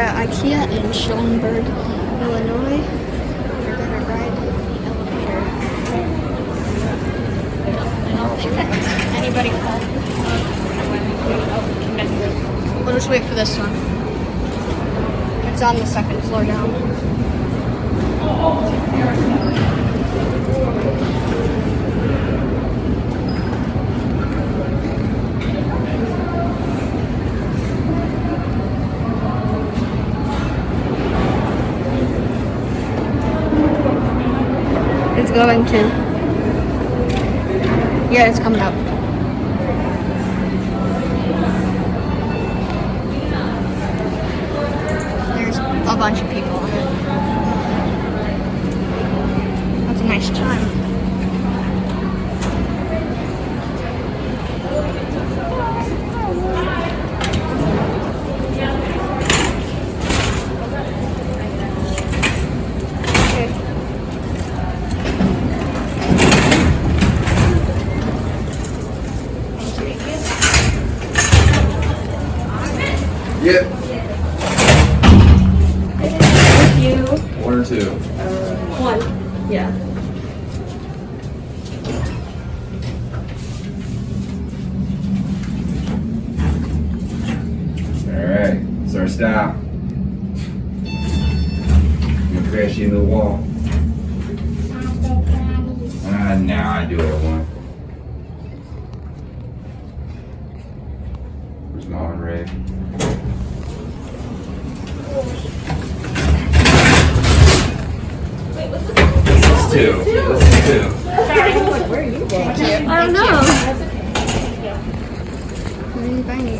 at IKEA in Schaumburg, Illinois. We're gonna ride the elevator. I don't think anybody called. We'll just wait for this one. It's on the second floor down. It's going to. Yeah, it's coming up. There's a bunch of people on it. That's a nice chime. Yep. Thank you. 1 or 2. One. Yeah. Alright, it's our stop. I'm gonna crash you into the wall. Nah, I do what I want. Where's Mom and Ray? This is 2. This is 2. I don't know. Where are you buying these?